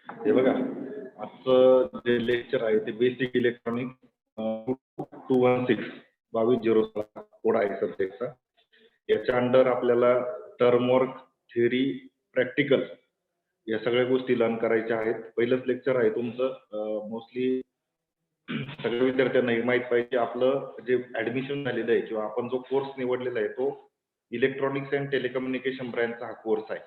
हे बघा, आजचं जे लेक्चर आहे ते बेसिक इलेक्ट्रॉनिक 216 2206 कोड आहे सब्जेक्टचा. याच्या अंडर आपल्याला टर्म वर्क, थिअरी, प्रॅक्टिकल या सगळ्या गोष्टी लर्न करायच्या आहेत. पहिलंच लेक्चर आहे तुमचं. मोस्टली सगळ्या विद्यार्थ्यांना हे माहित पाहिजे आपलं जे ऍडमिशन झालेलं आहे किंवा आपण जो कोर्स निवडलेला आहे तो इलेक्ट्रॉनिक्स अँड टेलिकम्युनिकेशन ब्रँचचा हा कोर्स आहे.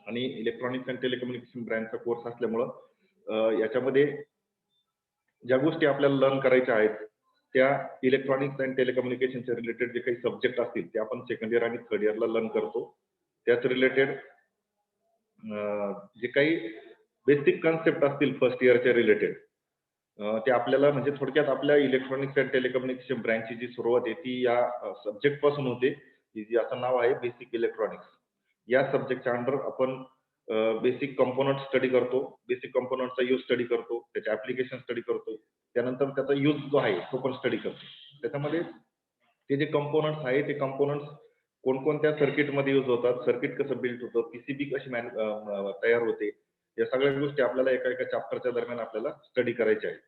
आणि इलेक्ट्रॉनिक्स अँड टेलिकम्युनिकेशन ब्रँचचा कोर्स असल्यामुळं याच्यामध्ये ज्या गोष्टी आपल्याला लर्न करायच्या आहेत त्या इलेक्ट्रॉनिक्स अँड टेलिकम्युनिकेशनच्या रिलेटेड जे काही सब्जेक्ट असतील ते आपण सेकंड इयर आणि थर्ड इयरला लर्न करतो. त्याच रिलेटेड जे काही बेसिक कन्सेप्ट असतील फर्स्ट इयरच्या रिलेटेड ते आपल्याला म्हणजे थोडक्यात आपल्या इलेक्ट्रॉनिक्स अँड टेलिकम्युनिकेशन ब्रँचची जी सुरुवात आहे ती या सब्जेक्ट पासून होते. याचं नाव आहे बेसिक इलेक्ट्रॉनिक्स. या सब्जेक्टच्या अंडर आपण बेसिक कंपोनंट स्टडी करतो, बेसिक कंपोनंटचा यूज स्टडी करतो, त्याचे ऍप्लिकेशन स्टडी करतो, त्यानंतर त्याचा यूज जो आहे तो पण स्टडी करतो. त्याच्यामध्ये ते जे कंपोनंट्स आहे ते कंपोनंट्स कोणकोणत्या सर्किटमध्ये यूज होतात, सर्किट कसं बिल्ड होतं, पीसीबी कशी तयार होते, या सगळ्या गोष्टी आपल्याला एका एका चॅप्टरच्या दरम्यान आपल्याला स्टडी करायच्या आहेत.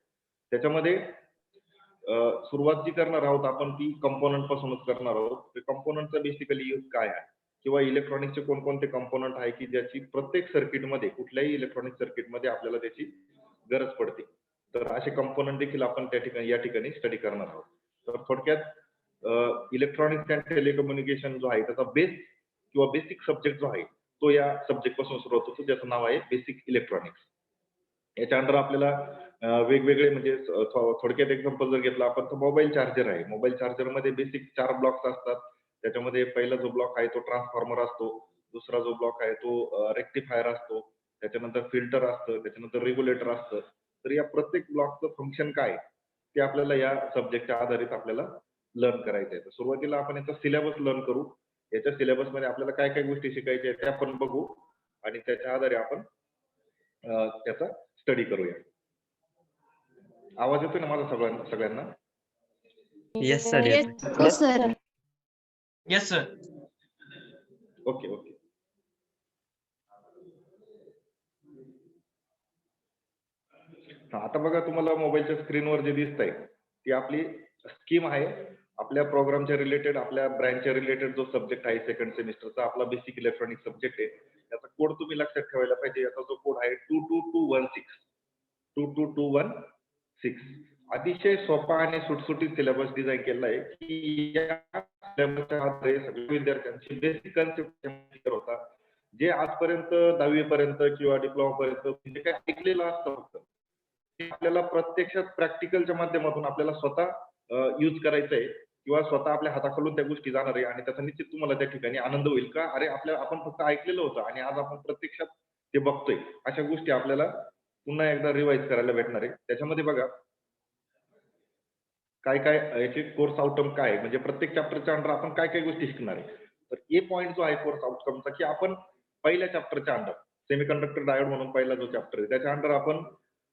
त्याच्यामध्ये सुरुवात जी करणार आहोत आपण ती कंपोनंट पासूनच करणार आहोत. ते कंपोनंटचा बेसिकली यूज काय आहे किंवा इलेक्ट्रॉनिक्सचे कोणकोणते कंपोनंट आहे की ज्याची प्रत्येक सर्किटमध्ये कुठल्याही इलेक्ट्रॉनिक सर्किटमध्ये आपल्याला त्याची गरज पडते. तर असे कंपोनंट देखील आपण या ठिकाणी स्टडी करणार आहोत. तर थोडक्यात इलेक्ट्रॉनिक्स अँड टेलिकम्युनिकेशन जो आहे त्याचा बेस किंवा बेसिक सब्जेक्ट जो आहे तो या सब्जेक्ट पासून सुरुवात होतो, ज्याचं नाव आहे बेसिक इलेक्ट्रॉनिक्स. याच्या अंडर आपल्याला वेगवेगळे म्हणजे थोडक्यात एक्झाम्पल जर घेतला आपण तर मोबाईल चार्जर आहे. मोबाईल चार्जर मध्ये बेसिक 4 ब्लॉक्स असतात. त्याच्यामध्ये पहिला जो ब्लॉक आहे तो ट्रान्सफॉर्मर असतो, दुसरा जो ब्लॉक आहे तो रेक्टिफायर असतो, त्याच्यानंतर फिल्टर असतं, त्याच्यानंतर रेग्युलेटर असतं. तर या प्रत्येक ब्लॉकचं फंक्शन काय ते आपल्याला या सब्जेक्टच्या आधारित आपल्याला लर्न करायचं आहे. तर सुरुवातीला आपण याचा सिलेबस लर्न करू. याच्या सिलेबस मध्ये आपल्याला काय काय गोष्टी शिकायच्या आहेत त्या आपण बघू आणि त्याच्या आधारे आपण त्याचा स्टडी करूया. आवाज येतोय ना माझा सगळ्यांना? येस सर, येतोय. Yes sir. Yes sir. Okay okay. आता बघा तुम्हाला मोबाईलच्या स्क्रीनवर जे दिसतंय ती आपली स्कीम आहे. आपल्या प्रोग्रामच्या रिलेटेड आपल्या ब्रँचच्या रिलेटेड जो सब्जेक्ट आहे सेकंड सेमिस्टरचा आपला बेसिक इलेक्ट्रॉनिक सब्जेक्ट आहे. त्याचा कोड तुम्ही लक्षात ठेवायला पाहिजे. याचा जो कोड आहे 22216 22216. अतिशय सोपा आणि सुटसुटीत सिलेबस डिझाईन केला आहे की या सिलेबसच्या आधारे सगळ्या विद्यार्थ्यांची बेसिक कन्सेप्ट होता जे आजपर्यंत 10वी पर्यंत किंवा डिप्लोमा पर्यंत म्हणजे काय ऐकलेलं असतं फक्त ते आपल्याला प्रत्यक्षात प्रॅक्टिकलच्या माध्यमातून आपल्याला स्वतः यूज करायचं आहे किंवा स्वतः आपल्या हाताखालून त्या गोष्टी जाणार आहे आणि त्याचा निश्चित तुम्हाला त्या ठिकाणी आनंद होईल का अरे आपण फक्त ऐकलेलं होतं आणि आज आपण प्रत्यक्षात ते बघतोय. अशा गोष्टी आपल्याला पुन्हा एकदा रिवाइज करायला भेटणार आहे. त्याच्यामध्ये बघा काय काय याचे कोर्स आउटकम काय आहे म्हणजे प्रत्येक चॅप्टरच्या अंडर आपण काय काय गोष्टी शिकणार आहे. तर ए पॉईंट जो आहे कोर्स आउटकमचा की आपण पहिल्या चॅप्टरच्या अंडर सेमीकंडक्टर डायोड म्हणून पहिला जो चॅप्टर आहे त्याच्या अंडर आपण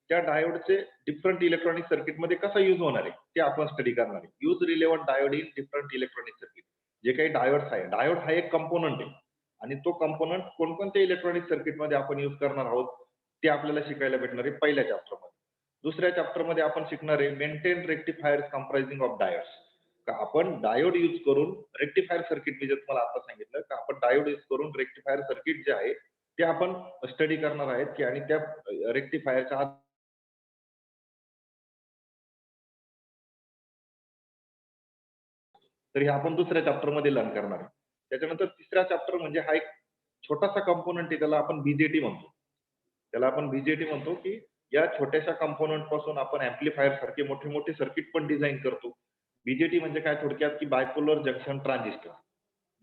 त्या डायोडचे डिफरंट इलेक्ट्रॉनिक सर्किट मध्ये कसा यूज होणार आहे ते आपण स्टडी करणार आहे. Use relevant diode in different electronic circuit. जे काही डायोड्स आहे, डायोड हा एक कंपोनंट आहे आणि तो कंपोनंट कोणकोणत्या इलेक्ट्रॉनिक सर्किट मध्ये आपण यूज करणार आहोत ते आपल्याला शिकायला भेटणार आहे पहिल्या चॅप्टरमध्ये. दुसऱ्या चॅप्टर मध्ये आपण शिकणार आहे maintain rectifiers comprising of diodes. का आपण डायोड यूज करून रेक्टिफायर सर्किट मी जे तुम्हाला आता सांगितलं का आपण डायोड यूज करून रेक्टिफायर सर्किट जे आहे ते आपण स्टडी करणार आहेत की आणि त्या रेक्टिफायरच्या तर हे आपण दुसऱ्या चॅप्टर मध्ये लर्न करणार आहे. त्याच्यानंतर तिसरा चॅप्टर म्हणजे हा एक छोटासा कंपोनंट आहे त्याला आपण बीजेटी म्हणतो. त्याला आपण बीजेटी म्हणतो की या छोट्याशा कंपोनंट पासून आपण ऍम्प्लिफायर सारखे मोठे मोठे सर्किट पण डिझाईन करतो. बीजेटी म्हणजे काय थोडक्यात की बायपोलर जंक्शन ट्रान्झिस्टर.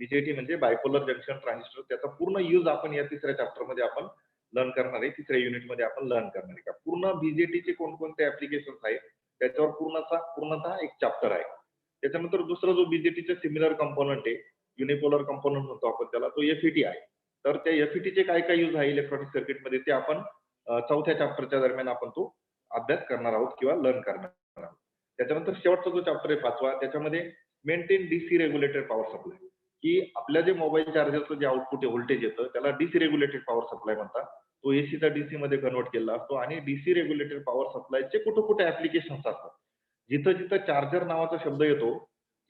बीजेटी म्हणजे बायपोलर जंक्शन ट्रान्झिस्टर. त्याचा पूर्ण यूज आपण या तिसऱ्या चॅप्टर मध्ये आपण लर्न करणार आहे. तिसऱ्या युनिट मध्ये आपण लर्न करणार आहे. का पूर्ण बीजेटीचे कोणकोणते ऍप्लिकेशन्स आहेत त्याच्यावर पूर्णतः एक चॅप्टर आहे. त्याच्यानंतर दुसरा जो बीजेटीचा सिमिलर कंपोनंट आहे युनिपोलर कंपोनंट म्हणतो आपण त्याला तो एफईटी आहे. तर त्या एफईटीचे काय काय यूज आहे इलेक्ट्रॉनिक सर्किट मध्ये ते आपण चौथ्या चॅप्टरच्या दरम्यान आपण तो अभ्यास करणार आहोत किंवा लर्न करणार आहोत. त्याच्यानंतर शेवटचा जो चॅप्टर आहे पाचवा त्याच्यामध्ये maintain DC regulated power supply. की आपल्या जे मोबाईल चार्जरचं जे आउटपुट व्होल्टेज येतं त्याला डीसी रेग्युलेटेड पॉवर सप्लाय म्हणतात. तो एसीचा डीसी मध्ये कन्वर्ट केला असतो आणि डीसी रेग्युलेटेड पॉवर सप्लायचे कुठे ऍप्लिकेशन्स असतात. जिथं जिथं चार्जर नावाचा शब्द येतो,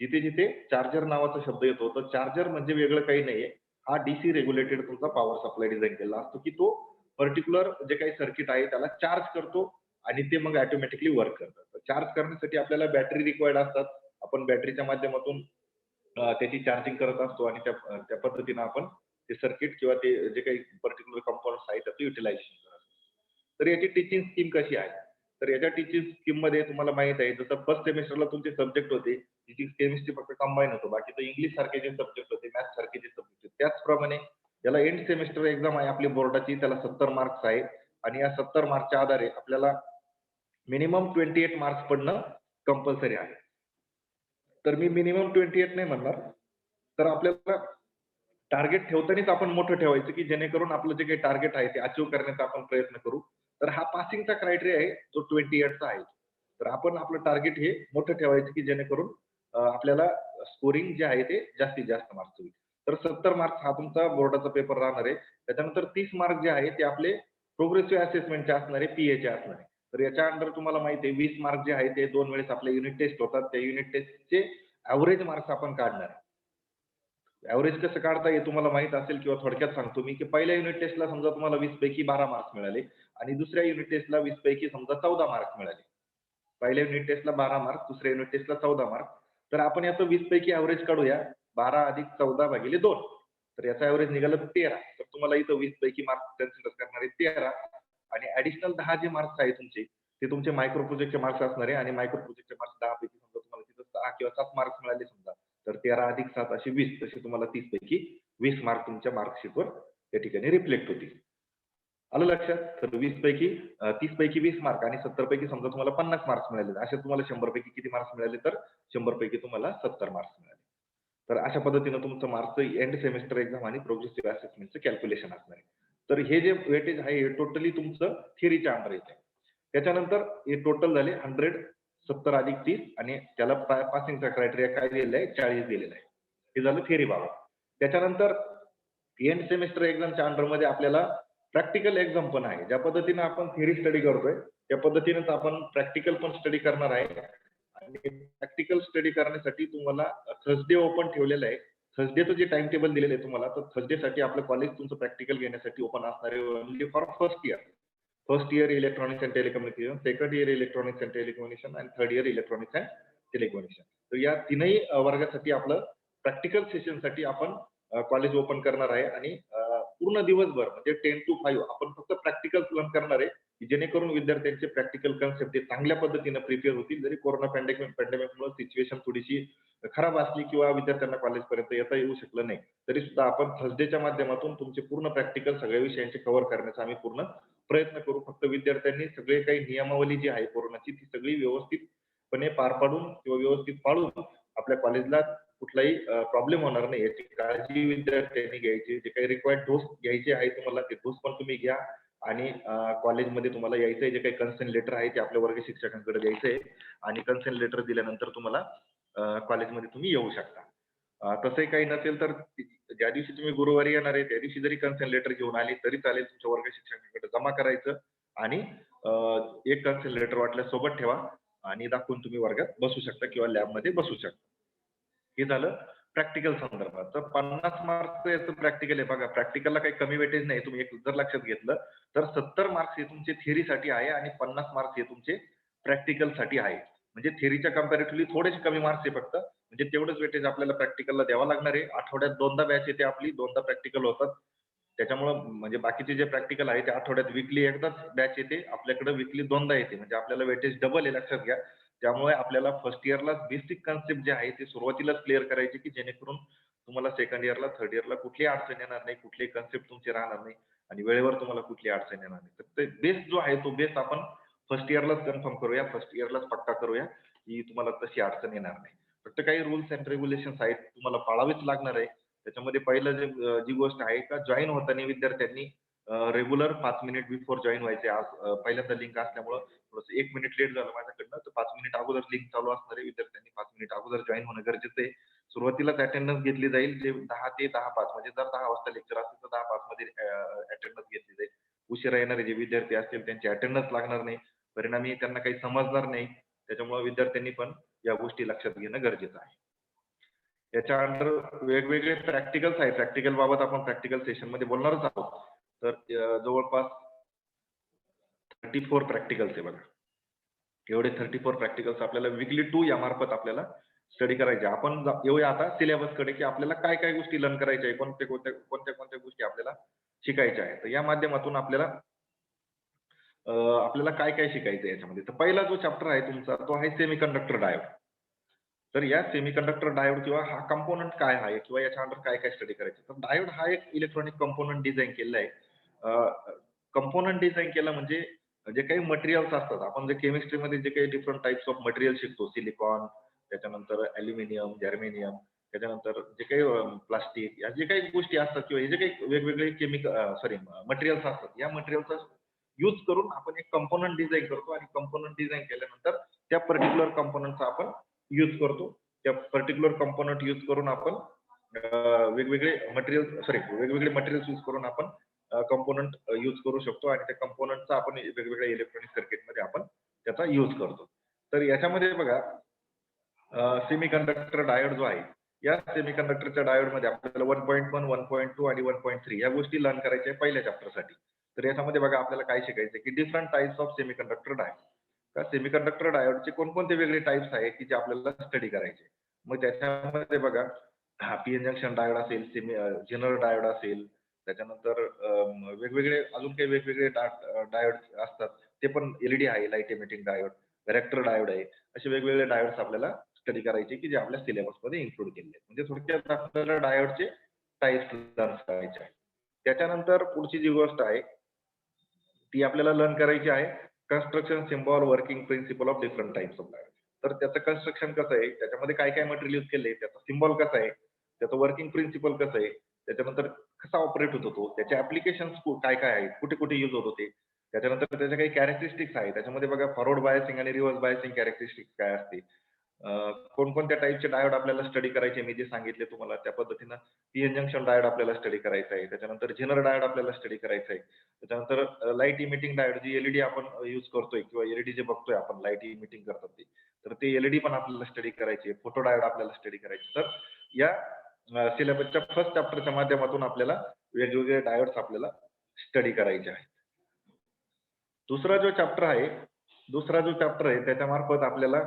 जिथे जिथे चार्जर नावाचा शब्द येतो, तर चार्जर म्हणजे वेगळं काही नाहीये. हा डीसी रेग्युलेटेड तुमचा पॉवर सप्लाय डिझाईन केला असतो, की तो पर्टिक्युलर जे काही सर्किट आहे त्याला चार्ज करतो आणि ते मग ऑटोमॅटिकली वर्क करतं. चार्ज करण्यासाठी आपल्याला बॅटरी रिक्वायर्ड असतात. आपण बॅटरीच्या माध्यमातून त्याची चार्जिंग करत असतो आणि त्या त्या पद्धतीनं आपण ते सर्किट किंवा ते जे काही पर्टिक्युलर कंपोनंट्स आहेत त्याचं युटिलायझेशन करत असतो. तर याची टीचिंग स्कीम कशी आहे? तर याच्या टीचिंग स्कीम मध्ये तुम्हाला माहित आहे जसं फर्स्ट सेमेस्टरला तुमचे सब्जेक्ट होते, फिजिक्स, केमिस्ट्री फक्त कंबाईन होतं. बाकी तर इंग्लिश सारखे जे सब्जेक्ट होते, मॅथ्स सारखे जे सब्जेक्ट होते. त्याचप्रमाणे याला एंड सेमेस्टर एक्झाम आहे आपली बोर्डाची, त्याला 70 मार्क्स आहे आणि या 70 मार्क्सच्या आधारे आपल्याला मिनिमम 28 मार्क्स पडणं कंपल्सरी आहे. तर मी मिनिमम 28 नाही म्हणणार. तर आपल्याला टार्गेट ठेवतानाच आपण मोठं ठेवायचं, की जेणेकरून आपलं जे काही टार्गेट आहे ते अचीव्ह करण्याचा आपण प्रयत्न करू. तर हा पासिंगचा क्रायटेरिया आहे जो 28चा आहे. तर आपण आपलं टार्गेट हे मोठं ठेवायचं, की जेणेकरून आपल्याला स्कोरिंग जे आहे ते जास्तीत जास्त मार्क्स होईल. तर 70 मार्क्स हा तुमचा बोर्डाचा पेपर राहणार आहे. त्याच्यानंतर 30 मार्क जे आहे ते आपले प्रोग्रेसिव्ह असेसमेंटचे असणार आहे, पीएचे असणार आहे. तर याच्या अंडर तुम्हाला माहिती आहे 20 मार्क जे आहे ते 2 वेळेस आपले युनिट टेस्ट होतात. त्या युनिट टेस्टचे एव्हरेज मार्क्स आपण काढणार आहे. एव्हरेज कसं काढता हे तुम्हाला माहित असेल किंवा थोडक्यात सांगतो मी, की पहिल्या युनिट टेस्टला समजा तुम्हाला 20 पैकी 12 मार्क्स मिळाले आणि दुसऱ्या युनिट टेस्टला 20 पैकी समजा 14 मार्क्स मिळाले. पहिल्या युनिट टेस्टला 12 मार्क, दुसऱ्या युनिट टेस्टला 14 मार्क. तर आपण याचं 20 पैकी एव्हरेज काढूया. 12 अधिक 14 भागिले 2. तर याचा एव्हरेज निघालं 13. तर तुम्हाला इथं 20 पैकी मार्क्स कन्सिडर करणार आहे 13 आणि ऍडिशनल 10 जे मार्क्स आहे तुमचे, ते तुमचे मायक्रो प्रोजेक्टचे मार्क्स असणार आहे आणि मायक्रो प्रोजेक्टचे मार्क्स 10 पैकी समजा तुम्हाला तिथं 6 किंवा 7 मार्क्स मिळाले समजा. तर 13 अधिक 7 असे 20. तसे तुम्हाला 30 पैकी 20 मार्क तुमच्या मार्कशीटवर त्या ठिकाणी रिफ्लेक्ट होतील. आलं लक्षात? तर 20 पैकी 30 पैकी 20 मार्क आणि 70 पैकी समजा तुम्हाला 50 मार्क्स मिळाले. असे तुम्हाला 100 पैकी किती मार्क्स मिळाले? तर 100 पैकी तुम्हाला 70 मार्क्स मिळाले. तर अशा पद्धतीनं तुमचं मार्क्सचं एंड सेमेस्टर एक्झाम आणि प्रोग्रेसिव्ह असेसमेंटचं कॅल्क्युलेशन असणार आहे. तर हे जे वेटेज आहे हे टोटली तुमचं थिअरीच्या अंडर येतं. त्याच्यानंतर हे टोटल झाले 100, 70 अधिक 30 आणि त्याला पासिंगचा क्रायटेरिया काय दिलेला आहे? 40 दिलेला आहे. हे झालं थिअरी बाबत. त्याच्यानंतर एंड सेमेस्टर एक्झामच्या अंडरमध्ये आपल्याला प्रॅक्टिकल एक्झाम पण आहे. ज्या पद्धतीनं आपण थिअरी स्टडी करतोय, त्या पद्धतीनेच आपण प्रॅक्टिकल पण स्टडी करणार आहे. आणि प्रॅक्टिकल स्टडी करण्यासाठी तुम्हाला थर्सडे ओपन ठेवलेलं आहे. थर्सडेचं जे टाइम टेबल दिलेलं आहे तुम्हाला, तर थर्सडेसाठी आपलं कॉलेज तुमचं प्रॅक्टिकल घेण्यासाठी ओपन असणार आहे only for first year. First year electronics and telecommunication, second year electronics and telecommunication आणि third year electronics and telecommunication. तर या तीनही वर्गासाठी आपलं प्रॅक्टिकल सेशनसाठी आपण कॉलेज ओपन करणार आहे आणि पूर्ण दिवसभर म्हणजे 10 to 5 आपण फक्त प्रॅक्टिकल लर्न करणार आहे, की जेणेकरून विद्यार्थ्यांचे प्रॅक्टिकल कन्सेप्ट हे चांगल्या पद्धतीने प्रिपेअर होतील. जरी कोरोना पॅन्डेमिकमुळे सिच्युएशन थोडीशी खराब असली किंवा विद्यार्थ्यांना कॉलेजपर्यंत येता येऊ शकलं नाही, तरी सुद्धा आपण थर्सडेच्या माध्यमातून तुमचे पूर्ण प्रॅक्टिकल सगळ्या विषयांचे कव्हर करण्याचा आम्ही पूर्ण प्रयत्न करू. फक्त विद्यार्थ्यांनी सगळे काही नियमावली जी आहे कोरोनाची ती सगळी व्यवस्थितपणे पार पाडून किंवा व्यवस्थित पाळून आपल्या कॉलेजला कुठलाही प्रॉब्लेम होणार नाही याची काळजी विद्यार्थ्यांनी घ्यायची. जे काही रिक्वायर्ड डोस घ्यायचे आहे तुम्हाला ते डोस पण तुम्ही घ्या आणि कॉलेजमध्ये तुम्हाला यायचंय जे काही कन्सेंट लेटर आहे ते आपल्या वर्ग शिक्षकांकडे द्यायचंय आणि कन्सेंट लेटर दिल्यानंतर तुम्हाला कॉलेजमध्ये तुम्ही येऊ शकता. तसंही काही नसेल तर ज्या दिवशी तुम्ही गुरुवारी येणार आहे त्या दिवशी जरी कन्सेंट लेटर घेऊन आले तरी चालेल. तुमच्या वर्ग शिक्षकांकडे जमा करायचं आणि एक कन्सेंट लेटर वाटल्यास सोबत ठेवा आणि दाखवून तुम्ही वर्गात बसू शकता किंवा लॅबमध्ये बसू शकता. हे झालं प्रॅक्टिकल संदर्भात. तर 50 मार्क्सचं याचं प्रॅक्टिकल आहे बघा. प्रॅक्टिकलला काही कमी वेटेज नाही. तुम्ही एक जर लक्षात घेतलं तर 70 मार्क्स हे तुमचे थिअरीसाठी आहे आणि 50 मार्क्स हे तुमचे प्रॅक्टिकलसाठी आहे. म्हणजे थिअरीच्या कंपॅरेटिव्हली थोडेसे कमी मार्क्स आहे फक्त. म्हणजे तेवढंच वेटेज आपल्याला प्रॅक्टिकलला द्यावं लागणार आहे. आठवड्यात 2दा बॅच येते आपली, 2दा प्रॅक्टिकल होतात. त्याच्यामुळं म्हणजे बाकीचे जे प्रॅक्टिकल आहे ते आठवड्यात वीकली एकदाच बॅच येते. आपल्याकडे वीकली 2दा येते. म्हणजे आपल्याला वेटेज डबल आहे लक्षात घ्या. त्यामुळे आपल्याला फर्स्ट इयरला बेसिक कन्सेप्ट जे आहे ते सुरुवातीलाच क्लिअर करायचे, की जेणेकरून तुम्हाला सेकंड इयरला, थर्ड इयरला कुठलीही अडचण येणार नाही, कुठलेही कन्सेप्ट तुमचे राहणार नाही आणि वेळेवर तुम्हाला कुठलीही अडचण येणार नाही. तर ते बेस जो आहे तो बेस आपण फर्स्ट इयरलाच कन्फर्म करूया, फर्स्ट इयरलाच पक्का करूया, की तुम्हाला तशी अडचण येणार नाही. फक्त काही रूल्स अँड रेग्युलेशन्स आहेत तुम्हाला पाळावेच लागणार आहे. त्याच्यामध्ये पहिलं जी गोष्ट आहे का जॉईन होताना विद्यार्थ्यांनी रेग्युलर 5 मिनिट बिफोर जॉईन व्हायचे. आज पहिल्यांदा लिंक असल्यामुळं थोडंसं 1 मिनिट लेट झालं माझ्याकडनं, तर 5 मिनिट अगोदर लिंक चालू असणार आहे. विद्यार्थ्यांनी 5 मिनिट अगोदर जॉईन होणं गरजेचं आहे. सुरुवातीलाच अटेंडन्स घेतली जाईल, जे 10 ते 10:05 म्हणजे जर 10 वाजता लेक्चर असेल तर 10:05 मध्ये अटेंडन्स घेतली जाईल. उशिरा येणारे जे विद्यार्थी असतील त्यांची अटेंडन्स लागणार नाही. परिणामी त्यांना काही समजणार नाही. त्याच्यामुळे विद्यार्थ्यांनी पण या गोष्टी लक्षात घेणं गरजेचं आहे. याच्या अंडर वेगवेगळे प्रॅक्टिकल्स आहेत. प्रॅक्टिकल बाबत आपण प्रॅक्टिकल सेशनमध्ये बोलणारच आहोत. तर जवळपास 34 प्रॅक्टिकल्स आहे बघा. एवढे 34 प्रॅक्टिकल्स आपल्याला वीकली 2 यामार्फत आपल्याला स्टडी करायचे. आपण येऊया आता सिलेबसकडे, की आपल्याला काय काय गोष्टी लर्न करायच्या आहे, कोणत्या गोष्टी आपल्याला शिकायच्या आहेत. तर या माध्यमातून आपल्याला काय काय शिकायचं आहे याच्यामध्ये. तर पहिला जो चॅप्टर आहे तुमचा तो आहे सेमीकंडक्टर डायोड. तर या सेमीकंडक्टर डायोड किंवा हा कंपोनंट काय आहे किंवा याच्या अंडर काय काय स्टडी करायचं. तर डायोड हा एक इलेक्ट्रॉनिक कंपोनंट डिझाइन केलेला आहे. कंपोनंट डिझाइन केला म्हणजे जे काही मटेरियल्स असतात, आपण जे केमिस्ट्रीमध्ये जे काही डिफरंट टाइप्स ऑफ मटेरियल शिकतो, सिलिकॉन, त्याच्यानंतर अॅल्युमिनियम, जर्मेनियम, त्याच्यानंतर जे काही प्लास्टिक, या जे काही गोष्टी असतात किंवा हे जे काही वेगवेगळे मटेरियल्स असतात, या मटेरियलचा यूज करून आपण एक कंपोनंट डिझाइन करतो आणि कंपोनंट डिझाइन केल्यानंतर त्या पर्टिक्युलर कंपोनंटचा आपण यूज करतो. त्या पर्टिक्युलर कंपोनंट यूज करून आपण वेगवेगळे मटेरियल्स यूज करून आपण कंपोनंट यूज करू शकतो आणि त्या कंपोनंटचा आपण वेगवेगळ्या इलेक्ट्रॉनिक सर्किटमध्ये आपण त्याचा यूज करतो. तर याच्यामध्ये बघा सेमीकंडक्टर डायोड जो आहे, या सेमीकंडक्टरच्या डायोडमध्ये आपल्याला 1.1, 1.2 आणि 1.3 या गोष्टी लर्न करायच्या आहे पहिल्या चॅप्टरसाठी. तर याच्यामध्ये बघा आपल्याला काय शिकायचं आहे, की different types of semiconductor diode. तर सेमीकंडक्टर डायोडचे कोणकोणते वेगळे टाइप्स आहेत, की जे आपल्याला स्टडी करायचे. मग त्याच्यामध्ये बघा पी-एन जंक्शन डायोड असेल, जेनर डायोड असेल, त्याच्यानंतर वेगवेगळे अजून काही वेगवेगळे डायोड असतात. ते पण एलईडी आहे, light emitting diode, rector diode आहे. असे वेगवेगळे डायोड्स आपल्याला स्टडी करायचे, की जे आपल्या सिलेबसमध्ये इन्क्लूड केलेले आहेत. म्हणजे थोडक्यात आपल्याला डायोडचे टाइप्स लर्न करायचे आहेत. त्याच्यानंतर पुढची जी गोष्ट आहे ती आपल्याला लर्न करायची आहे construction symbol working principle of different types of diode. तर त्याचं कन्स्ट्रक्शन कसं आहे, त्याच्यामध्ये काय काय मटेरियल यूज केले, त्याचा सिम्बॉल कसा आहे, त्याचं वर्किंग प्रिन्सिपल कसं आहे, त्याच्यानंतर कसा ऑपरेट होतो तो, त्याचे ऍप्लिकेशन्स काय काय आहेत, कुठे कुठे यूज होत होते, त्याच्यानंतर त्याच्या काही कॅरेक्टरिस्टिक्स आहे. त्याच्यामध्ये बघा फॉरवर्ड बायसिंग आणि रिव्हर्स बायसिंग कॅरेक्टरिस्टिक्स काय असते, कोणकोणत्या टाईपचे डायोड आपल्याला स्टडी करायचे मी जे सांगितले तुम्हाला त्या पद्धतीनं पी-एन जंक्शन डायोड आपल्याला स्टडी करायचा आहे. त्याच्यानंतर जेनर डायोड आपल्याला स्टडी करायचा आहे. त्याच्यानंतर लाईट इमिटिंग डायोड जी एलईडी आपण यूज करतोय किंवा एलईडी जे बघतोय आपण लाईट इमिटिंग करतात ते, तर ते एलईडी पण आपल्याला स्टडी करायची आहे. फोटो डायोड आपल्याला स्टडी करायचे. तर या सिलेबसच्या फर्स्ट चॅप्टरच्या माध्यमातून आपल्याला वेगवेगळे डायोड्स आपल्याला स्टडी करायचे आहेत. दुसरा जो चॅप्टर आहे त्याच्या मार्फत आपल्याला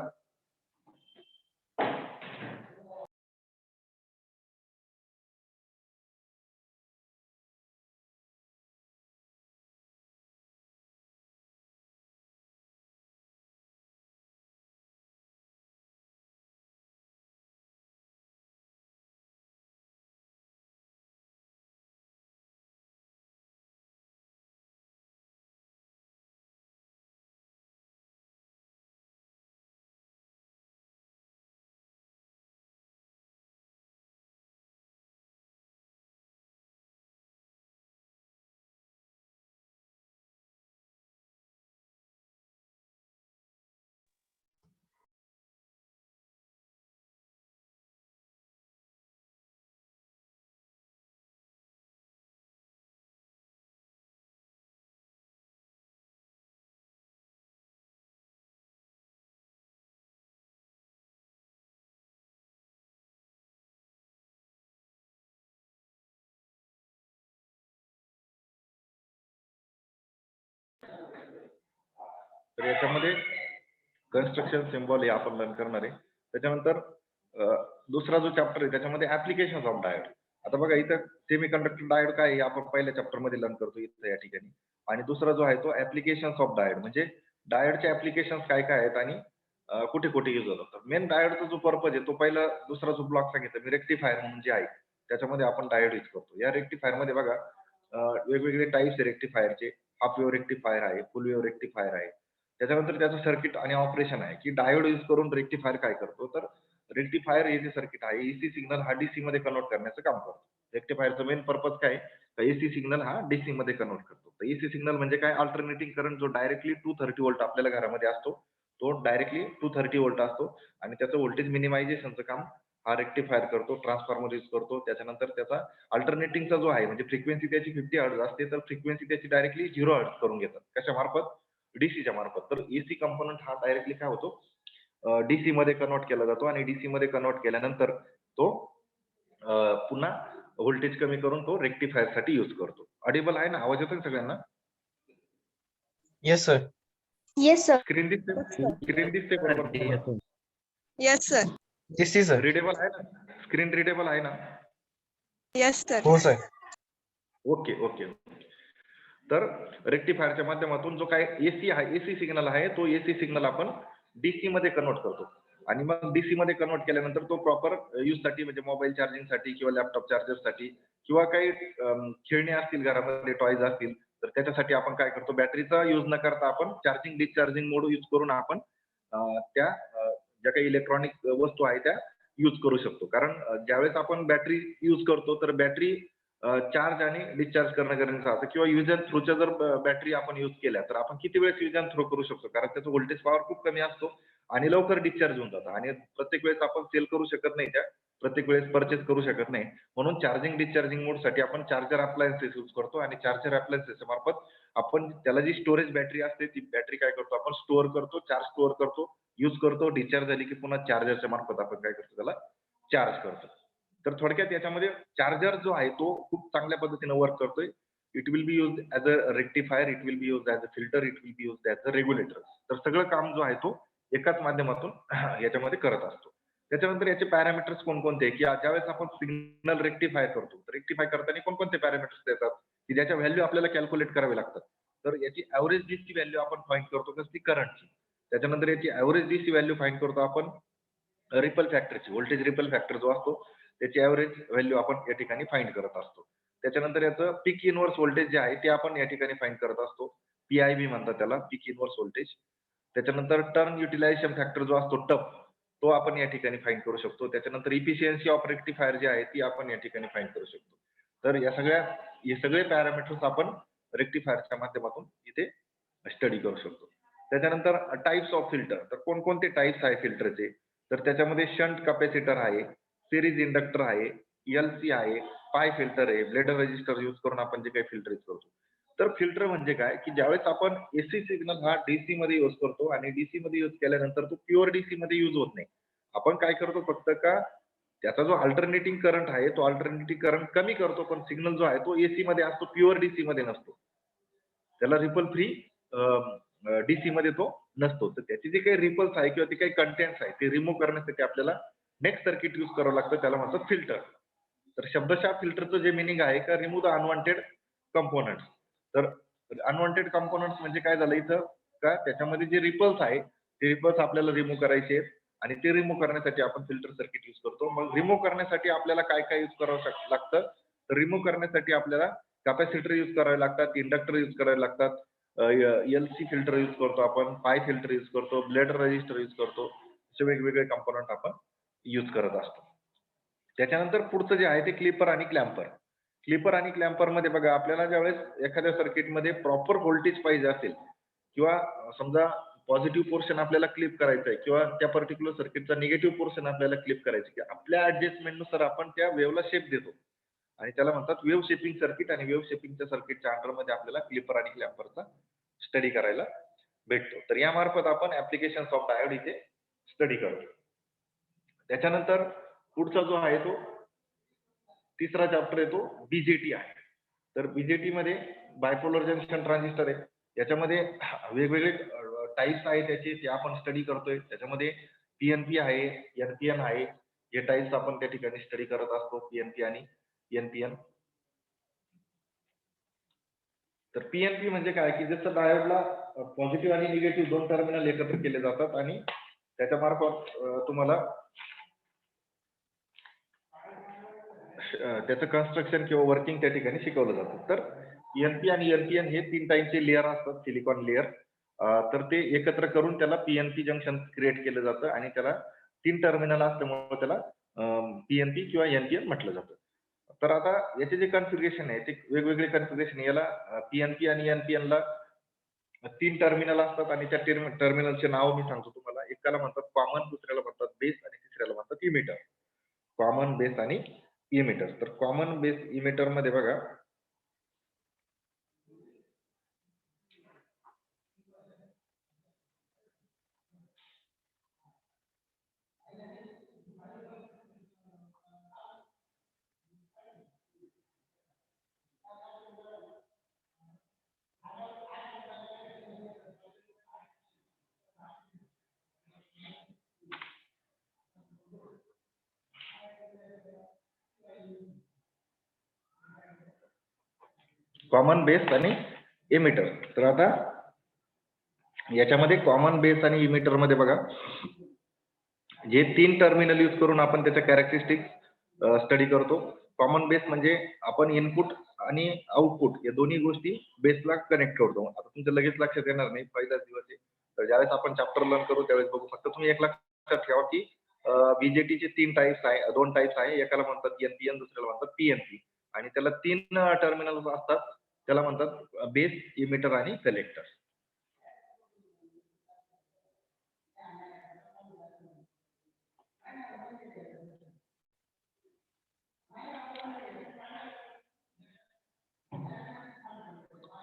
तर याच्यामध्ये कन्स्ट्रक्शन सिम्बॉल हे आपण लर्न करणार आहे. त्याच्यानंतर दुसरा जो चॅप्टर आहे त्याच्यामध्ये ऍप्लिकेशन ऑफ डायोड. आता बघा इथं सेमीकंडक्टर डायोड काय आहे आपण पहिल्या चॅप्टर मध्ये लर्न करतो इथं या ठिकाणी. आणि दुसरा जो आहे तो ऍप्लिकेशन्स ऑफ डायोड म्हणजे डायोडचे ऍप्लिकेशन्स काय काय आहेत आणि कुठे कुठे युज होतात. मेन डायोडचा जो पर्पज आहे तो पहिला दुसरा जो ब्लॉक सांगितला मी रेक्टिफायर म्हणून जे आहे त्याच्यामध्ये आपण डायोड यूज करतो. या रेक्टिफायर मध्ये बघा वेगवेगळे टाइप्स आहे रेक्टिफायरचे. हाफ वेव्ह रेक्टिफायर आहे, फुल वेव्ह रेक्टिफायर आहे. त्याच्यानंतर त्याचं सर्किट आणि ऑपरेशन आहे, की डायोड यूज करून रेक्टिफायर काय करतो, तर रेक्टिफायर हे जे सर्किट आहे एसी सिग्नल हा डीसी मध्ये कन्वर्ट करण्याचं काम करतो. रेक्टिफायरचं मेन पर्पज काय, तर एसी सिग्नल हा डीसी मध्ये कन्वर्ट करतो. तर एसी सिग्नल म्हणजे काय, अल्टरनेटिंग करंट जो डायरेक्टली 230 व्होल्ट आपल्याला घरामध्ये असतो तो डायरेक्टली 230 व्होल्ट असतो आणि त्याचं व्होल्टेज मिनिमायझेशनचं काम हा रेक्टिफायर करतो, ट्रान्सफॉर्मर यूज करतो. त्याच्यानंतर त्याचा अल्टरनेटिंगचा जो आहे म्हणजे फ्रिक्वेन्सी त्याची 50 हर्ट्झ असते, तर फ्रिक्वेन्सी त्याची डायरेक्टली 0 हर्ट्झ करून घेतात. कशामार्फत? डीसीच्या मार्फत. तर एसी कंपोनंट हा डायरेक्टली काय होतो? डीसी मध्ये कन्व्हर्ट केला जातो आणि डीसी मध्ये कन्व्हर्ट केल्यानंतर तो पुन्हा व्होल्टेज कमी करून तो रेक्टिफायर साठी यूज करतो. ऑडिबल आहे ना? आवाज येतोय सगळ्यांना? Yes, sir. Yes, sir. Screen दिसते? स्क्रीन दिसते बरोबर तुम्हाला? येतो. Yes, sir. Yes, sir. Readable आहे ना? स्क्रीन रीडेबल आहे ना? Yes, sir. हो sir. Okay okay. तर रेक्टिफायरच्या माध्यमातून जो काय एसी आहे, एसी सिग्नल आहे, तो एसी सिग्नल आपण डीसी मध्ये कन्वर्ट करतो आणि मग डीसी मध्ये कन्वर्ट केल्यानंतर तो प्रॉपर यूज साठी म्हणजे मोबाईल चार्जिंग साठी किंवा लॅपटॉप चार्जर साठी किंवा काही खेळणी असतील घरामध्ये, टॉयज असतील, तर त्याच्यासाठी आपण काय करतो? बॅटरीचा यूज न करता आपण चार्जिंग डिस्चार्जिंग मोड यूज करून आपण त्या ज्या काही इलेक्ट्रॉनिक वस्तू आहेत त्या यूज करू शकतो. कारण ज्यावेळेस आपण बॅटरी यूज करतो तर बॅटरी चार्ज आणि डिस्चार्ज करणं गरजेचं असतं किंवा यूज अँड थ्रूच्या जर बॅटरी आपण यूज केल्या तर आपण किती वेळेस यूज अँड थ्रो करू शकतो? कारण त्याचं व्होल्टेज पॉवर खूप कमी असतो आणि लवकर डिस्चार्ज होऊन जातं आणि प्रत्येक वेळेस आपण सेल करू शकत नाही, त्या प्रत्येक वेळेस परचेस करू शकत नाही. म्हणून चार्जिंग डिस्चार्जिंग मोडसाठी आपण चार्जर अप्लायन्सेस यूज करतो आणि चार्जर अप्लायन्सेस मार्फत आपण त्याला जी स्टोरेज बॅटरी असते ती बॅटरी काय करतो? आपण स्टोअर करतो, चार्ज स्टोअर करतो, यूज करतो, डिस्चार्ज झाली की पुन्हा चार्जरच्या मार्फत आपण काय करतो? त्याला चार्ज करतो. तर थोडक्यात याच्यामध्ये चार्जर जो आहे तो खूप चांगल्या पद्धतीने वर्क करतोय. It will be used as a rectifier, it will be used as a filter, it will be used as a regulator. तर सगळं काम जो आहे तो एकाच माध्यमातून याच्यामध्ये करत असतो. त्याच्यानंतर याचे पॅरामीटर्स कोणकोणते? की ज्यावेळेस आपण सिग्नल रेक्टिफाय करतो, तर रेक्टिफाय करताना कोणकोणते पॅरामीटर्स येतात की ज्याच्या व्हॅल्यू आपल्याला कॅल्क्युलेट करावे लागतात. तर याची ॲव्हरेज डीसी व्हॅल्यू आपण फाइंड करतो कसली? करंटची. त्याच्यानंतर याची ॲव्हरेज डीसी व्हॅल्यू फाइंड करतो आपण रिपल फॅक्टरची. व्होल्टेज रिपल फॅक्टर जो असतो त्याची ॲव्हरेज व्हॅल्यू आपण या ठिकाणी फाइंड करत असतो. त्याच्यानंतर याचं पीक इनव्हर्स व्होल्टेज जे आहे ते आपण या ठिकाणी फाइंड करत असतो. पी-आय-व्ही म्हणतात त्याला, पीक इनव्हर्स व्होल्टेज. त्याच्यानंतर टर्न युटिलायझेशन फॅक्टर जो असतो टप, तो आपण या ठिकाणी फाइंड करू शकतो. त्याच्यानंतर इफिशियन्सी ऑफ रेक्टिफायर जी आहे ती आपण या ठिकाणी फाइंड करू शकतो. तर हे सगळे पॅरामीटर्स आपण रेक्टिफायरच्या माध्यमातून इथे स्टडी करू शकतो. त्याच्यानंतर टाइप्स ऑफ फिल्टर. तर कोणकोणते टाइप्स आहे फिल्टरचे? तर त्याच्यामध्ये शंट कॅपॅसिटर आहे, सिरीज इंडक्टर आहे, एलसी आहे, पाय फिल्टर आहे, ब्लेडर रेजिस्टर यूज करून आपण जे काही फिल्टर यूज करतो. तर फिल्टर म्हणजे काय? की ज्यावेळेस आपण एसी सिग्नल हा डीसी मध्ये यूज करतो आणि डीसी मध्ये यूज केल्यानंतर तो प्युअर डीसी मध्ये यूज होत नाही. आपण काय करतो फक्त का त्याचा जो अल्टरनेटिंग करंट आहे तो अल्टरनेटिंग करंट कमी करतो, पण सिग्नल जो आहे तो एसी मध्ये असतो, प्युअर डीसी मध्ये नसतो. त्याला रिपल फ्री डीसी मध्ये तो नसतो. तर त्याचे जे काही रिपल्स आहे किंवा ते काही कंटेंट्स आहे ते रिमूव्ह करण्यासाठी आपल्याला नेक्स्ट सर्किट यूज करावं लागतं, त्याला म्हणतात फिल्टर. तर शब्दशः फिल्टरचं जे मिनिंग आहे का रिमूव्ह द अनवॉन्टेड कंपोनंट्स. तर अनवॉन्टेड कंपोनंट्स म्हणजे काय झालं इथं का त्याच्यामध्ये जे रिपल्स आहे ते रिपल्स आपल्याला रिमूव्ह करायचे आहेत आणि ते रिमूव्ह करण्यासाठी आपण फिल्टर सर्किट यूज करतो. मग रिमूव्ह करण्यासाठी आपल्याला काय काय यूज करावं लागतं? तर रिमूव्ह करण्यासाठी आपल्याला कॅपॅसिटर यूज करावे लागतात, इंडक्टर यूज करावे लागतात, एलसी फिल्टर यूज करतो आपण, पाय फिल्टर यूज करतो, ब्लेडर रेजिस्टर यूज करतो. असे वेगवेगळे कंपोनंट आपण यूज करत असतो. त्याच्यानंतर पुढचं जे आहे ते क्लिपर आणि क्लॅम्पर. क्लिपर आणि क्लॅम्पर मध्ये बघा आपल्याला ज्यावेळेस एखाद्या सर्किटमध्ये प्रॉपर व्होल्टेज पाहिजे असेल किंवा समजा पॉझिटिव्ह पोर्शन आपल्याला क्लिप करायचं आहे किंवा त्या पर्टिक्युलर सर्किटचा निगेटिव्ह पोर्शन आपल्याला क्लिप करायचं की आपल्या ऍडजस्टमेंटनुसार आपण त्या वेव्हला शेप देतो आणि त्याला म्हणतात वेव्ह शेपिंग सर्किट. आणि वेव्ह शेपिंगच्या सर्किटच्या अंडरमध्ये आपल्याला क्लिपर आणि क्लॅम्परचा स्टडी करायला भेटतो. तर यामार्फत आपण ऍप्लिकेशन ऑफ डायोड इथे स्टडी करतो. त्याच्यानंतर पुढचा जो आहे तो तिसरा चॅप्टर आहे तो बीजेटी आहे. तर बीजेटी मध्ये बायपोलर जंक्शन ट्रान्झिस्टर आहे. याच्यामध्ये वेगवेगळे टाइप्स आहेत त्याचे, ते आपण स्टडी करतोय. त्याच्यामध्ये पीएनपी आहे, एनपीएन आहे. हे टाइप्स आपण त्या ठिकाणी स्टडी करत असतो, पीएनपी आणि एनपीएन. तर पीएनपी म्हणजे काय की जसं डायोडला पॉझिटिव्ह आणि निगेटिव्ह दोन टर्मिनल एकत्र केले जातात आणि त्याच्या मार्फत तुम्हाला त्याचं कन्स्ट्रक्शन किंवा वर्किंग त्या ठिकाणी शिकवलं जातं. तर एनपी आणि एनपीएन हे 3 टाईपचे लेअर असतात, सिलिकॉन लेअर. तर ते एकत्र करून त्याला पीएनपी जंक्शन क्रिएट केलं जातं आणि त्याला 3 टर्मिनल असल्यामुळे त्याला पीएनपी किंवा एनपीएन म्हटलं जातं. तर आता याचे जे कॉन्फिगरेशन आहे ते वेगवेगळे कॉन्फिगरेशन. याला पीएनपी आणि एनपीएन ला 3 टर्मिनल असतात आणि त्या टर्मिनलचे नाव मी सांगतो तुम्हाला. एकाला म्हणतात कॉमन, दुसऱ्याला म्हणतात बेस आणि तिसऱ्याला म्हणतात इमिटर. कॉमन बेस आणि इमिटर. तर कॉमन बेस इमिटर मध्ये बघा कॉमन बेस आणि इमिटर. तर आता याच्यामध्ये कॉमन बेस आणि इमिटर मध्ये बघा जे 3 टर्मिनल यूज करून आपण त्याच्या कॅरेक्टरिस्टिक्स स्टडी करतो. कॉमन बेस म्हणजे आपण इनपुट आणि आउटपुट या दोन्ही गोष्टी बेसला कनेक्ट करतो. आता तुमच्या लगेच लक्षात येणार नाही, पहिलाच दिवस आहे. तर ज्यावेळेस आपण चॅप्टर लर्न करू त्यावेळेस बघू. फक्त तुम्ही एक लक्षात ठेवा की बीजेटीचे 3 टाइप्स आहे, 2 टाइप्स आहे. एकाला म्हणतात एनपीएन, दुसऱ्याला म्हणतात पीएनपी आणि त्याला 3 टर्मिनल्स असतात. त्याला म्हणतात बेस, इमिटर आणि कलेक्टर.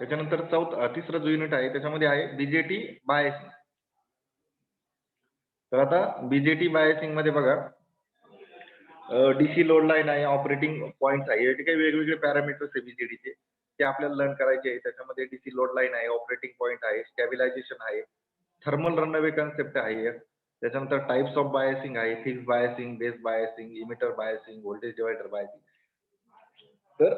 त्याच्यानंतर तिसरं जो युनिट आहे त्याच्यामध्ये आहे बीजेटी बायसिंग. तर आता बीजेटी बायसिंग मध्ये बघा डीसी लोड लाईन आहे, ऑपरेटिंग पॉइंट आहे. याचे काही वेगवेगळे पॅरामीटर्स आहे बीजेटीचे, ते आपल्याला लर्न करायचे आहे. त्याच्यामध्ये डीसी लोड लाईन आहे, ऑपरेटिंग पॉइंट आहे, स्टॅबिलायझेशन आहे, थर्मल रनअवे कन्सेप्ट आहे. त्याच्यानंतर टाइप्स ऑफ बायसिंग आहे, fix biasing, base biasing, emitter biasing, voltage divider biasing. तर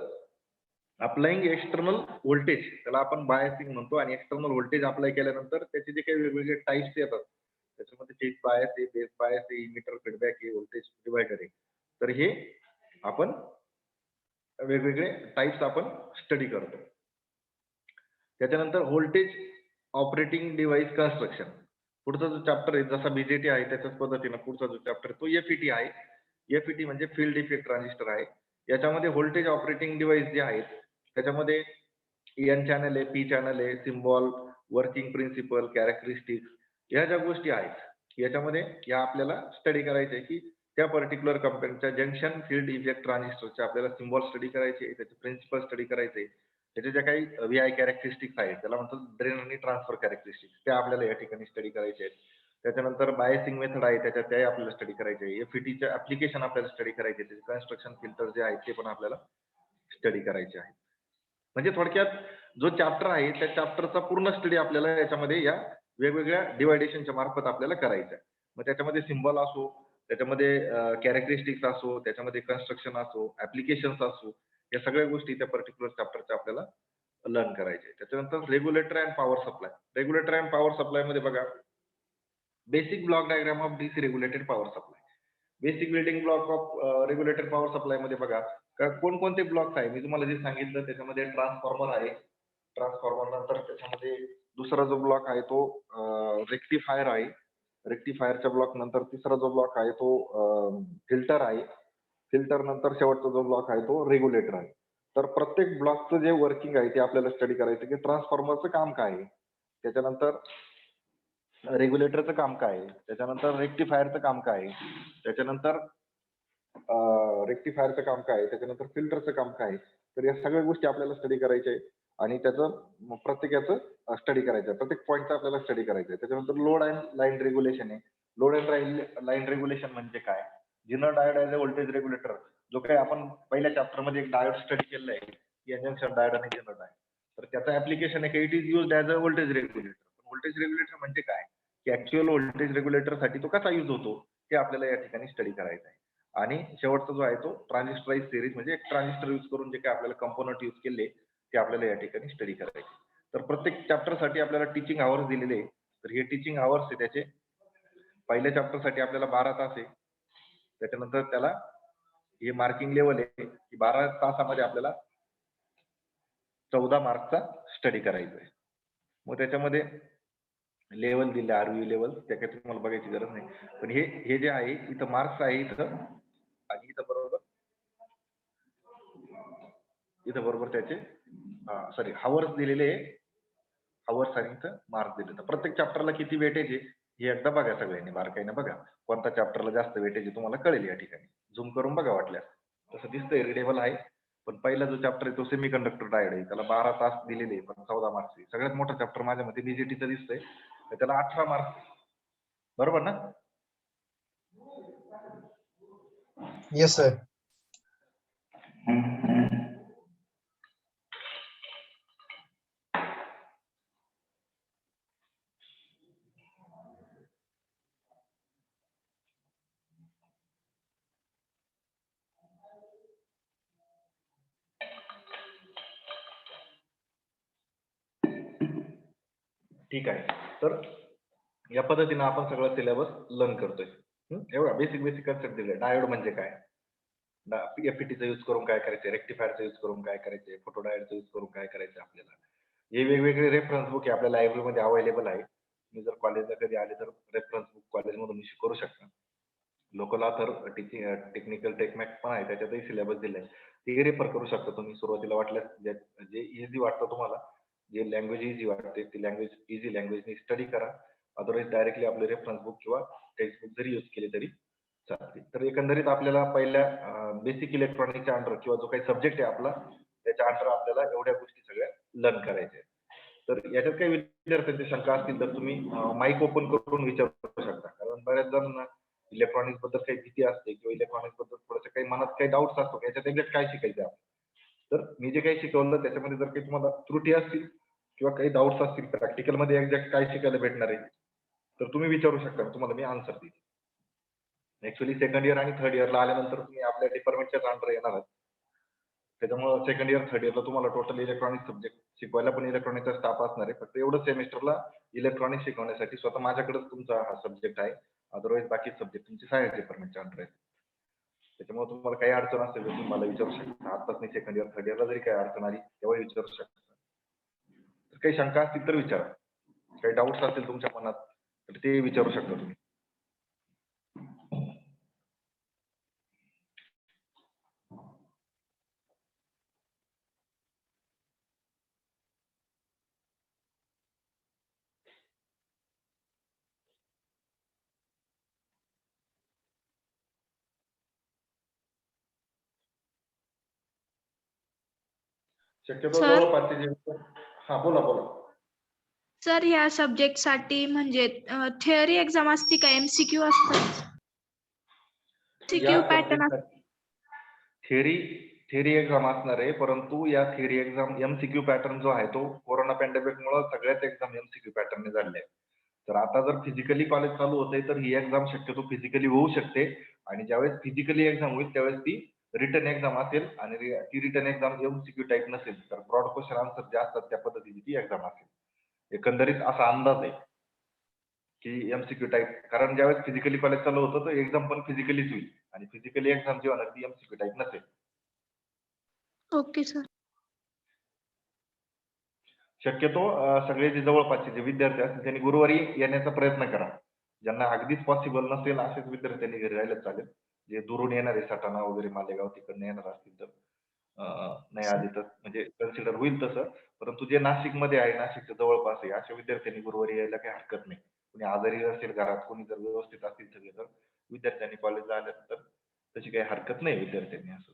अप्लाइंग एक्सटर्नल व्होल्टेज त्याला आपण बायसिंग म्हणतो आणि एक्सटर्नल व्होल्टेज अप्लाय केल्यानंतर त्याचे जे काही वेगवेगळे टाइप्स येतात त्याच्यामध्ये फिक्स बायस आहे, बेस बायस आहे, इमिटर फीडबॅक आहे, व्होल्टेज डिवायडर आहे. तर हे आपण वेगवेगळे टाइप्स आपण स्टडी करतो. त्याच्यानंतर व्होल्टेज ऑपरेटिंग डिव्हाइस कन्स्ट्रक्शन पुढचा जो चॅप्टर आहे, जसा बीजेटी आहे त्याच्याच पद्धतीने पुढचा जो चॅप्टर तो एफईटी आहे. एफईटी म्हणजे फील्ड इफेक्ट ट्रान्झिस्टर आहे. याच्यामध्ये व्होल्टेज ऑपरेटिंग डिव्हाइस जे आहेत त्याच्यामध्ये एन चॅनल आहे, पी चॅनल आहे, सिम्बॉल, वर्किंग प्रिन्सिपल, कॅरेक्टरिस्टिक्स या ज्या गोष्टी आहेत याच्यामध्ये या आपल्याला स्टडी करायचे आहे की त्या पर्टिक्युलर कंपनीच्या जंक्शन फील्ड इफेक्ट ट्रान्झिस्टरचे आपल्याला सिम्बॉल स्टडी करायचे, त्याचे प्रिन्सिपल स्टडी करायचे, त्याचे ज्या काही व्हीआय कॅरेक्टरिस्टिक्स आहेत त्याला म्हणतात ड्रेन आणि ट्रान्सफर कॅरेक्टरिस्टिक्स, त्या आपल्याला या ठिकाणी स्टडी करायचे आहेत. त्याच्यानंतर बायसिंग मेथड आहे त्याच्यात त्याही आपल्याला स्टडी करायचे आहे. एफईटीचे ऍप्लिकेशन आपल्याला स्टडी करायचे, त्याचे कन्स्ट्रक्शन फिल्टर जे आहेत ते पण आपल्याला स्टडी करायचे आहे. म्हणजे थोडक्यात जो चॅप्टर आहे त्या चॅप्टरचा पूर्ण स्टडी आपल्याला याच्यामध्ये या वेगवेगळ्या डिवायडेशनच्या मार्फत आपल्याला करायचं आहे. मग त्याच्यामध्ये सिम्बॉल असो, त्याच्यामध्ये कॅरेक्टरिस्टिक्स असो, त्याच्यामध्ये कन्स्ट्रक्शन असो, ऍप्लिकेशन्स असो, या सगळ्या गोष्टी त्या पर्टिक्युलर चॅप्टरच्या आपल्याला लर्न करायचे. त्याच्यानंतर regulator and power supply. Regulator and power supply मध्ये बघा basic block diagram of DC regulated power supply. Basic building block of regulated power supply मध्ये बघा कोणकोणते ब्लॉक्स आहे मी तुम्हाला जे सांगितलं. त्याच्यामध्ये ट्रान्सफॉर्मर आहे, ट्रान्सफॉर्मर नंतर त्याच्यामध्ये दुसरा जो ब्लॉक आहे तो रेक्टिफायर आहे, रेक्टिफायरच्या ब्लॉक नंतर तिसरा जो ब्लॉक आहे तो फिल्टर आहे, फिल्टर नंतर शेवटचा जो ब्लॉक आहे तो रेग्युलेटर आहे. तर प्रत्येक ब्लॉकचं जे वर्किंग आहे ते आपल्याला स्टडी करायचं की ट्रान्सफॉर्मरचं काम काय आहे, त्याच्यानंतर रेग्युलेटरचं काम काय आहे, त्याच्यानंतर रेक्टिफायरचं काम काय आहे, त्याच्यानंतर रेक्टिफायरचं काम काय आहे, त्याच्यानंतर फिल्टरचं काम काय आहे. तर या सगळ्या गोष्टी आपल्याला स्टडी करायच्या आहे आणि त्याचं प्रत्येकाचं स्टडी करायचं आहे, प्रत्येक पॉईंटचा आपल्याला स्टडी करायचं आहे. त्याच्यानंतर लोड अँड लाईन रेग्युलेशन आहे. लोड अँड लाईन रेग्युलेशन म्हणजे काय, zener diode as a voltage regulator, जो काही आपण पहिल्या चॅप्टर मध्ये एक डायोड स्टडी केलेला आहे, जंक्शन डायोड आणि जिनर डायोड. तर त्याचं ऍप्लिकेशन आहे की it is used as a voltage regulator. Voltage regulator म्हणजे काय की ऍक्च्युअल व्होल्टेज रेग्युलेटर साठी तो कसा युज होतो ते आपल्याला या ठिकाणी स्टडी करायचं आहे. आणि शेवटचा जो आहे तो ट्रान्झिस्टराइज सिरीज म्हणजे एक ट्रान्झिस्टर यूज करून जे काही आपल्याला कंपोनंट यूज केले ते आपल्याला या ठिकाणी स्टडी करायचे. तर प्रत्येक चॅप्टर साठी आपल्याला टीचिंग आवर्स दिलेले आहे. तर हे टीचिंग आवर्स आहे त्याचे पहिल्या चॅप्टर साठी आपल्याला 12 तास आहे. त्याच्यानंतर त्याला हे मार्किंग लेवल आहे की 12 तासामध्ये आपल्याला 14 मार्कचा स्टडी करायचा आहे. मग त्याच्यामध्ये लेवल दिले आरव्ही लेवल, त्या काही तुम्हाला बघायची गरज नाही. पण हे जे आहे इथं मार्क्स आहे इथं आणि इथं बरोबर त्याचे सॉरी हावर्स दिलेले आहे, हावर्स आणि इथं मार्क्स दिले. तर प्रत्येक चॅप्टरला किती वेटेज आहे हे एकदा बघा सगळ्यांनी बारकाईने बघा, कोणता चॅप्टरला जास्त वेटेज आहे तुम्हाला कळेल या ठिकाणी. झूम करून बघा वाटल्यास. तसं दिसतंय रिडेबल आहे, पण पहिला जो चॅप्टर आहे तो सेमीकंडक्टर डायोड आहे, त्याला 12 तास दिलेले आहे, पण 14 मार्क्स. सगळ्यात मोठा चॅप्टर माझ्या मते बीजीटीचं दिसतंय, तर त्याला 18 मार्क्स. बरोबर ना? Yes sir. ठीक आहे. तर या पद्धतीने आपण सगळं सिलेबस लर्न करतोय. एवढा बेसिक कन्सेप्ट दिले. डायोड म्हणजे काय, एफईटीचा यूज करून काय करायचं, रेक्टिफायरचा यूज करून काय करायचे, फोटो डायोडचा यूज करून काय करायचं आपल्याला. हे वेगवेगळे रेफरन्स बुक आहे आपल्या लायब्ररीमध्ये अवेलेबल आहे. तुम्ही जर कॉलेजला कधी आले तर रेफरन्स बुक कॉलेजमधून इश्यू करू शकता. लोकल ऑथर टेक्निकल टेकमॅक पण आहे, त्याच्यातही सिलेबस दिलाय, ते रेफर करू शकता तुम्ही. सुरुवातीला वाटल्यास जे इझी वाटतं तुम्हाला, जे लँग्वेज इझी वाटते ती लँग्वेज इझी लँग्वेजने स्टडी करा. अदरवाईज डायरेक्टली आपले रेफरन्स बुक किंवा टेक्स्ट बुक जरी यूज केले तरी चालते. तर एकंदरीत आपल्याला पहिल्या बेसिक इलेक्ट्रॉनिकच्या अंडर किंवा जो काही सब्जेक्ट आहे आपला त्याच्या अंडर आपल्याला एवढ्या गोष्टी सगळ्या लर्न करायच्या आहेत. तर याच्यात काही विद्यार्थ्यांची शंका असतील तर तुम्ही माईक ओपन करून विचारू शकता, कारण बऱ्याच जण इलेक्ट्रॉनिक्स बद्दल काही भीती असते किंवा इलेक्ट्रॉनिक्स बद्दल थोडंसं काही मनात काही डाऊट्स असतो, याच्यात एक्झॅक्ट काय शिकायचं आपण. तर मी जे काही शिकवलं त्याच्यामध्ये जर काही तुम्हाला त्रुटी असतील किंवा काही डाऊट्स असतील प्रॅक्टिकल मध्ये एक्झॅक्ट काय शिकायला भेटणार आहे तर तुम्ही विचारू शकता, तुम्हाला मी आन्सर देईन. ऍक्च्युअली सेकंड इयर आणि थर्ड इयरला आल्यानंतर तुम्ही आपल्या डिपार्टमेंटच्याच अंडर येणार आहात. त्याच्यामुळे सेकंड इयर थर्ड इयरला तुम्हाला टोटल इलेक्ट्रॉनिक सब्जेक्ट शिकवायला पण इलेक्ट्रॉनिकचा स्टाफ असणार आहे. फक्त एवढं सेमिस्टरला इलेक्ट्रॉनिक शिकवण्यासाठी स्वतः माझ्याकडेच तुमचा हा सब्जेक्ट आहे. अदरवाईज बाकी सब्जेक्ट तुमचे सायन्स डिपार्टमेंटच्या अंडर आहेत. त्याच्यामुळे तुम्हाला काही अडचण असेल तर तुम्ही मला विचारू शकता. आताच नाही सेकंड इयर थर्ड इयरला जरी काही अडचण आली तेव्हा विचारू शकता. तर काही शंका असतील तर विचारा, काही डाऊट्स असतील तुमच्या मनात तर ते विचारू शकता तुम्ही. शक्यतो सर? जवळपासचे जे हा बोला बोला. सर ह्या सब्जेक्ट साठी म्हणजे थिअरी एक्झाम असते का एमसीक्यू असतात? या MCQ pattern subject theory exam असणार आहे, परंतु या थिअरी एक्झाम एमसीक्यू पॅटर्न जो आहे तो कोरोना पॅन्डेमिक मुळे सगळ्याच एक्झाम एमसीक्यू पॅटर्नने झालेल्या आहेत. तर आता जर फिजिकली कॉलेज चालू होते तर ही एक्झाम शक्यतो फिजिकली होऊ शकते, आणि ज्यावेळेस फिजिकली एक्झाम होईल त्यावेळेस ती रिटर्न एक्झाम असेल, आणि ती रिटर्न एक्झाम एमसीक्यू टाईप नसेल, तर ब्रॉड क्वेश्चन आन्सर जे असतात त्या पद्धतीची ती एक्झाम असेल. एकंदरीत असा अंदाज आहे की एमसीक्यू टाईप, कारण ज्यावेळेस फिजिकली कॉलेज चालू होतं तर एक्झाम पण फिजिकलीच होईल, आणि फिजिकली एक्झाम जी होणार ती एमसीक्यू टाईप नसेल. Okay sir. शक्यतो सगळे जे जवळपासचे जे विद्यार्थी असतील त्यांनी गुरुवारी येण्याचा प्रयत्न करा. ज्यांना अगदीच पॉसिबल नसेल असेच विद्यार्थ्यांनी घरी राहिलं चालेल. जे दुरून येणारे सटाणा वगैरे मालेगाव तिकडनं येणार असतील तर नाही आले तर म्हणजे कन्सिडर होईल तसं. परंतु जे नाशिकमध्ये आहे, नाशिकच्या जवळपास आहे, अशा विद्यार्थ्यांनी गुरुवारी यायला काही हरकत नाही. कोणी आजारी असेल घरात, कोणी जर व्यवस्थित असतील सगळे तर विद्यार्थ्यांनी कॉलेजला आल्यानंतर तशी काही हरकत नाही विद्यार्थ्यांनी असं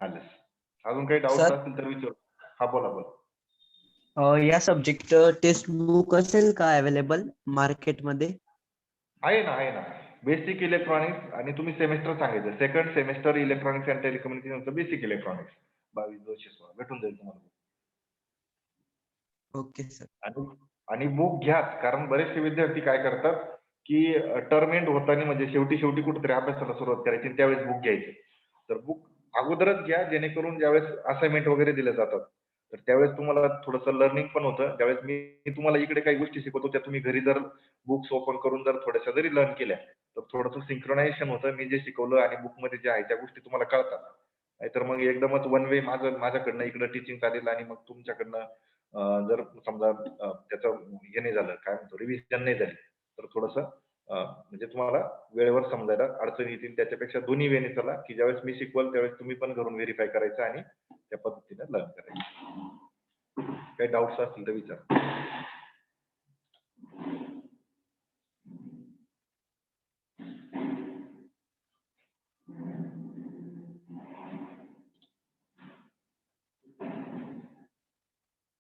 आल्यास. अजून काही डाऊट सर? असतील तर विचारू. हा बोला बोला. या सब्जेक्ट टेक्स्ट बुक असेल का अवेलेबल मार्केटमध्ये? आहे ना बेसिक इलेक्ट्रॉनिक्स, आणि तुम्ही सेमेस्टर सांगायचं second semester electronics and telecommunication basic electronics 22-216 भेटून जाईल तुम्हाला. Okay sir. आणि बुक घ्या, कारण बरेचसे विद्यार्थी काय करतात की टर्म एंड होताना म्हणजे शेवटी कुठेतरी अभ्यासाला सुरुवात करायची आणि त्यावेळेस बुक घ्यायची. तर बुक अगोदरच घ्या, जेणेकरून ज्यावेळेस असाइनमेंट वगैरे दिले जातात तर त्यावेळेस तुम्हाला थोडंसं लर्निंग पण होतं. त्यावेळेस मी तुम्हाला इकडे काही गोष्टी शिकवतो त्या तुम्ही घरी जर बुक्स ओपन करून जर थोड्याशा जरी लर्न केल्या तर थोडंसं सिंक्रोनायझेशन होतं. मी जे शिकवलं आणि बुकमध्ये जे आहे त्या गोष्टी तुम्हाला कळतात. नाहीतर मग एकदमच वन वे माझ्याकडनं इकडं टीचिंग चालेल आणि मग तुमच्याकडनं जर समजा त्याचं हे नाही झालं, काय म्हणतो, रिव्हिजन नाही झाली तर थोडंसं म्हणजे तुम्हाला वेळेवर समजायला अडचणी येतील. त्याच्यापेक्षा दोन्ही वेने चला, की ज्यावेळेस मी शिकवल त्यावेळेस तुम्ही पण घरून व्हेरीफाय करायचं आणि त्या पद्धतीने लर्न करायचं. काही डाऊट्स असतील तर विचारा.